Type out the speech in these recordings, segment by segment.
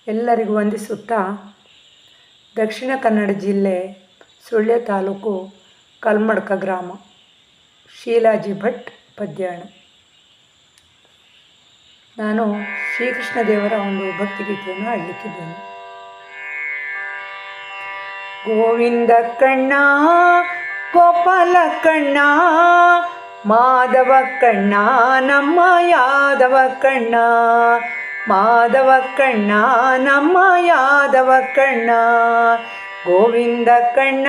ಎಲ್ಲರಿಗೂ ವಂದಿಸುತ್ತಾ ದಕ್ಷಿಣ ಕನ್ನಡ ಜಿಲ್ಲೆ ಸುಳ್ಯ ತಾಲೂಕು ಕಲ್ಮಡ್ಕ ಗ್ರಾಮ ಶೀಲಾಜಿ ಭಟ್ ಪದ್ಯಾಣ. ನಾನು ಶ್ರೀಕೃಷ್ಣ ದೇವರ ಒಂದು ಭಕ್ತಿಗೀತೆಯನ್ನು ಹಾಡಲಿಕ್ಕಿದ್ದೇನೆ. ಗೋವಿಂದ ಕಣ್ಣ ಗೋಪಾಲ ಕಣ್ಣ ಮಾಧವ ಕಣ್ಣ ನಮ್ಮ ಯಾದವ ಕಣ್ಣ, ಮಾಧವ ಕಣ್ಣ ನಮ್ಮ ಯಾದವ ಕಣ್ಣ. ಗೋವಿಂದ ಕಣ್ಣ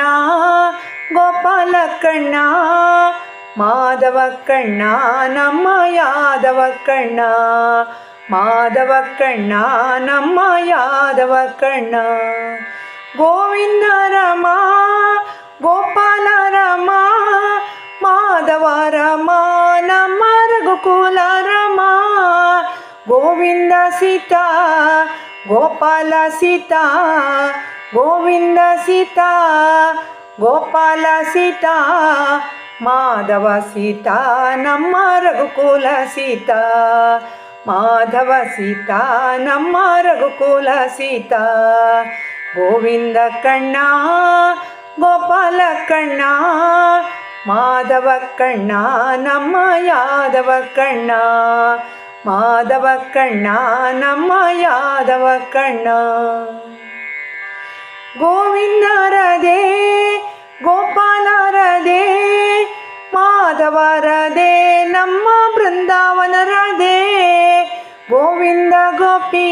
ಗೋಪಾಲ ಕಣ್ಣ ಮಾಧವ ಕಣ್ಣ ನಮ್ಮ ಯಾದವ ಕಣ್ಣ, ಮಾಧವ ಕಣ್ಣ ನಮ್ಮ ಯಾದವ ಕಣ್ಣ. ಗೋವಿಂದ ರಮ ಗೋಪಾಲ ರಮ ಮಾಧವ ರಮ ನಮ್ಮ ರಘುಕುಲ ರಮ. ಗೋವಿಂದ ಸೀತಾ ಗೋಪಾಲ ಸೀತಾ ಗೋವಿಂದ ಸೀತಾ ಗೋಪಾಲ ಸೀತಾ ಮಾಧವ ಸೀತಾ ನಮ್ಮ ರಘುಕುಲ ಸೀತಾ, ಮಾಧವ ಸೀತಾ ನಮ್ಮ ರಘುಕುಲ ಸೀತಾ. ಗೋವಿಂದ ಕಣ್ಣ ಗೋಪಾಲ ಕಣ್ಣ ಮಾಧವ ಕಣ್ಣ ನಮ್ಮ ಯಾದವ ಕಣ್ಣ, ಮಾಧವ ಕಣ್ಣ ನಮ್ಮ ಯಾದವ ಕಣ್ಣ. ಗೋವಿಂದ ರದೇ ಗೋಪಾಲ ರದೇ ಮಾಧವ ರದೇ ನಮ್ಮ ಬೃಂದಾವನ ರದೇ. ಗೋವಿಂದ ಗೋಪಿ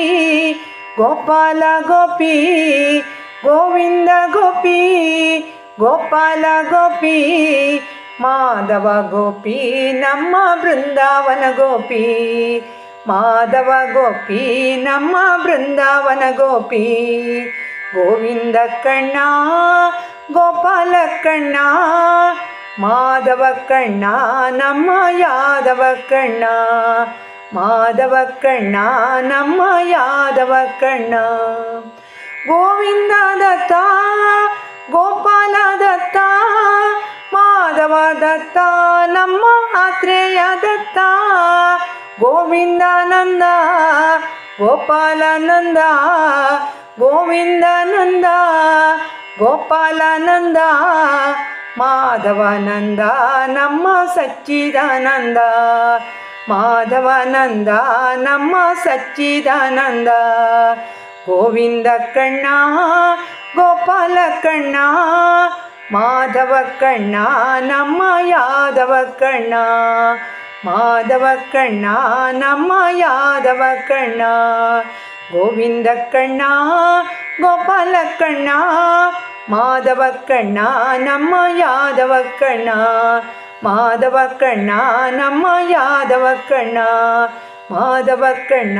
ಗೋಪಾಲ ಗೋಪಿ ಗೋವಿಂದ ಗೋಪಿ ಗೋಪಾಲ ಗೋಪಿ ಮಾಧವ ಗೋಪಿ ನಮ್ಮ ಬೃಂದಾವನ ಗೋಪಿ, ಮಾಧವ ಗೋಪಿ ನಮ್ಮ ಬೃಂದಾವನ ಗೋಪಿ. ಗೋವಿಂದ ಕಣ್ಣ ಗೋಪಾಲ ಕಣ್ಣ ಮಾಧವ ಕಣ್ಣ ನಮ್ಮ ಯಾದವ ಕಣ್ಣ, ಮಾಧವ ಕಣ್ಣ ನಮ್ಮ ಯಾದವ ಕಣ್ಣ. ಗೋವಿಂದ ದತ್ತ ಗೋಪಾಲ ದತ್ತ ಮಾಧವ ದತ್ತ ನಮ್ಮ ಆತ್ರೇಯ ದತ್ತ. ಗೋವಿಂದ ನಂದ ಗೋಪಾಲ ನಂದ ಗೋವಿಂದ ನಂದ ಗೋಪಾಲ ನಂದ ಮಾಧವ ನಂದ ನಮ್ಮ ಸಚ್ಚಿದಾನಂದ, ಮಾಧವ ನಂದ ನಮ್ಮ ಸಚ್ಚಿದಾನಂದ. ಗೋವಿಂದ ಕಣ್ಣ ಗೋಪಾಲ ಕಣ್ಣ ಮಾಧವ ಕಣ್ಣ ನಮ್ಮ ಯಾದವ ಕಣ್ಣ, ಮಾಧವ ಕಣ್ಣ ನಮ್ಮ ಯಾದವ ಕಣ್ಣ. ಗೋವಿಂದ ಕಣ್ಣ ಗೋಪಾಲ ಕಣ್ಣ ಮಾಧವ ಕಣ್ಣ ನಮ್ಮ ಯಾದವ ಕಣ್ಣ, ಮಾಧವ ಕಣ್ಣ ನಮ್ಮ ಯಾದವ ಕಣ್ಣ, ಮಾಧವ ಕಣ್ಣ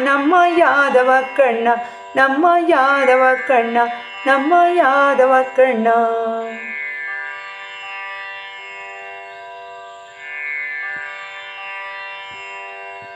ನಮ್ಮ ಯಾದವ ಕಣ್ಣ, ನಮ್ಮ ಯಾದವ ಕಣ್ಣ ನಮ್ಮ ಯಾದವ ಕಣ್ಣ.